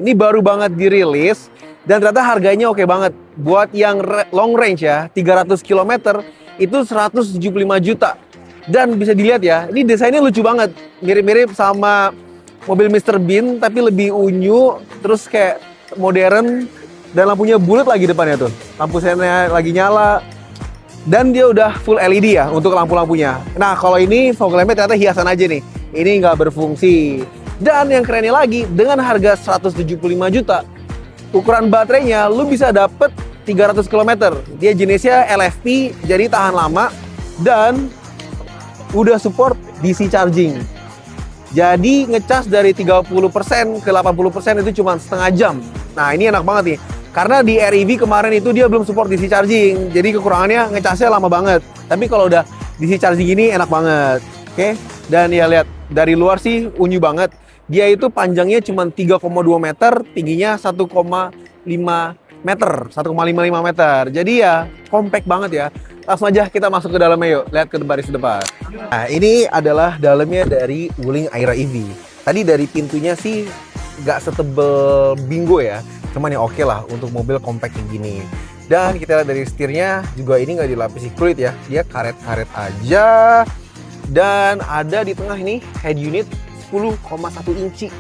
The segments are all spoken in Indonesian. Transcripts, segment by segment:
Ini baru banget dirilis dan ternyata harganya oke banget. Buat yang long range ya, 300 km itu 175 juta. Dan bisa dilihat ya, ini desainnya lucu banget. Mirip-mirip sama mobil Mr. Bean tapi lebih unyu, terus kayak modern dan lampunya bulat lagi depannya tuh. Lampu sennya lagi nyala. Dan dia udah full LED ya untuk lampu-lampunya. Nah, kalau ini fog lampnya ternyata hiasan aja nih. Ini nggak berfungsi. Dan yang kerennya lagi, dengan harga 175 juta, ukuran baterainya lu bisa dapet 300 km. Dia jenisnya LFP, jadi tahan lama. Dan udah support DC charging. Jadi ngecas dari 30% ke 80% itu cuma setengah jam. Nah, ini enak banget nih. Karena di REV kemarin itu dia belum support DC charging. Jadi kekurangannya ngecasnya lama banget. Tapi kalau udah DC charging ini enak banget. Oke. Dan ya lihat, dari luar sih unyu banget. Dia itu panjangnya cuma 3,2 meter, tingginya 1,5 meter, 1,55 meter. Jadi ya compact banget ya. Langsung aja kita masuk ke dalamnya yuk. Lihat ke baris depan. Nah, ini adalah dalamnya dari Wuling Aira EV. Tadi dari pintunya sih nggak setebel Bingo ya. Cuman ya oke lah untuk mobil compact kayak gini. Dan kita lihat dari setirnya juga ini nggak dilapisi kulit ya. Dia karet-karet aja. Dan ada di tengah ini head unit 10,1 inci.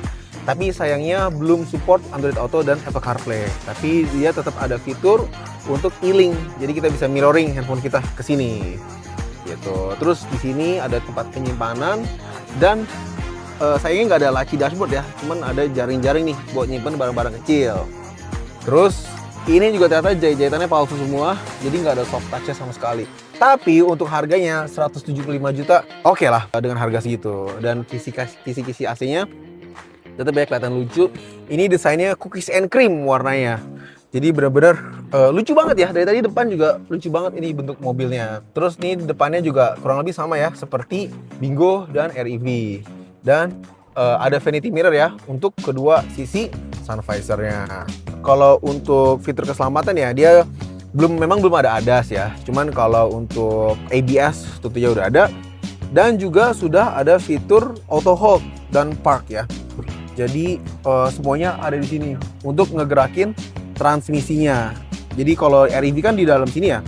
Tapi sayangnya belum support Android Auto dan Apple CarPlay. Tapi dia tetap ada fitur untuk e-link. Jadi kita bisa mirroring handphone kita ke sini. Gitu. Terus di sini ada tempat penyimpanan dan sayangnya nggak ada laci dashboard ya. Cuman ada jaring-jaring nih buat nyimpen barang-barang kecil. Terus ini juga ternyata jahit-jahitannya palsu semua. Jadi nggak ada soft touch-nya sama sekali. Tapi untuk harganya 175 juta, oke lah dengan harga segitu. Dan kisi-kisi AC-nya tetap ya kelihatan lucu. Ini desainnya cookies and cream warnanya. Jadi benar-benar lucu banget ya. Dari tadi depan juga lucu banget ini bentuk mobilnya. Terus nih depannya juga kurang lebih sama ya, seperti Bingo dan REV. Dan ada vanity mirror ya untuk kedua sisi sun visor-nya. Kalau untuk fitur keselamatan ya dia memang belum ada ADAS ya. Cuman kalau untuk ABS tentunya udah ada. Dan juga sudah ada fitur auto hold dan park ya. Jadi semuanya ada di sini untuk ngegerakin transmisinya. Jadi kalau REV kan di dalam sini ya.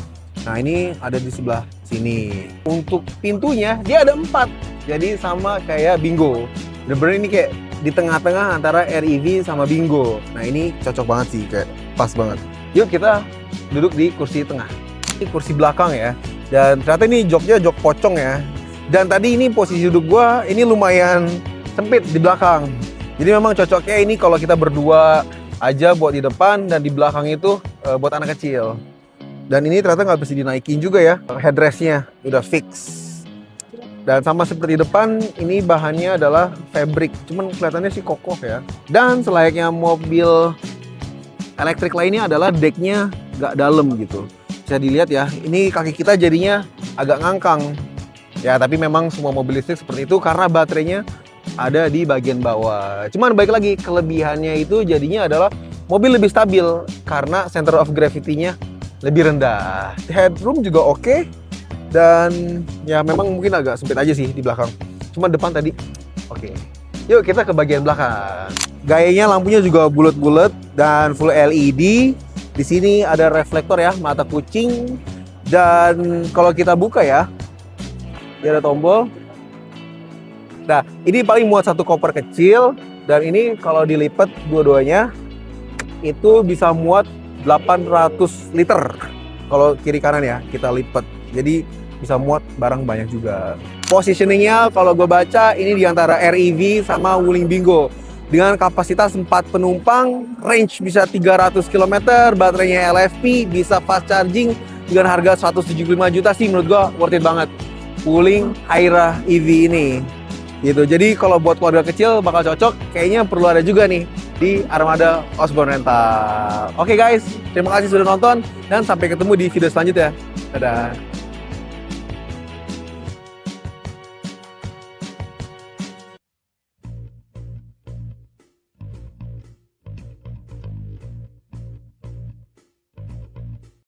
Nah, ini ada di sebelah sini. Untuk pintunya dia ada 4. Jadi sama kayak Bingo. Bener-bener ini kayak di tengah-tengah antara REV sama Bingo. Nah, ini cocok banget sih, kayak pas banget. Yuk kita duduk di kursi tengah. Ini kursi belakang ya. Dan ternyata ini joknya jok pocong ya. Dan tadi ini posisi duduk gua ini lumayan sempit di belakang. Jadi memang cocoknya ini kalau kita berdua aja buat di depan dan di belakang itu buat anak kecil. Dan ini ternyata nggak bisa dinaikin juga ya. Headrestnya udah fix. Dan sama seperti depan, ini bahannya adalah fabric. Cuman kelihatannya sih kokoh ya. Dan selayaknya mobil elektrik lainnya adalah decknya nggak dalam gitu. Bisa dilihat ya, ini kaki kita jadinya agak ngangkang. Ya, tapi memang semua mobil listrik seperti itu karena baterainya ada di bagian bawah. Cuman baik lagi, kelebihannya itu jadinya adalah mobil lebih stabil karena center of gravity-nya lebih rendah. Headroom juga oke. Dan ya memang mungkin agak sempit aja sih di belakang. Cuman depan tadi oke. Yuk kita ke bagian belakang. Gayanya lampunya juga bulat-bulat dan full LED. Di sini ada reflektor ya, mata kucing. Dan kalau kita buka ya, dia ada tombol. Nah, ini paling muat satu koper kecil. Dan ini kalau dilipat dua-duanya itu bisa muat 800 liter. Kalau kiri kanan ya, kita lipat. Jadi bisa muat barang banyak juga. Positioningnya kalau gue baca ini di antara REV sama Wuling Bingo. Dengan kapasitas 4 penumpang, range bisa 300 km, baterainya LFP, bisa fast charging dengan harga 175 juta sih menurut gue worth it banget. Wuling Aira EV ini. Gitu. Jadi kalau buat keluarga kecil bakal cocok, kayaknya perlu ada juga nih di Armada Osborne Rental. Oke guys, terima kasih sudah nonton dan sampai ketemu di video selanjutnya. Dadah.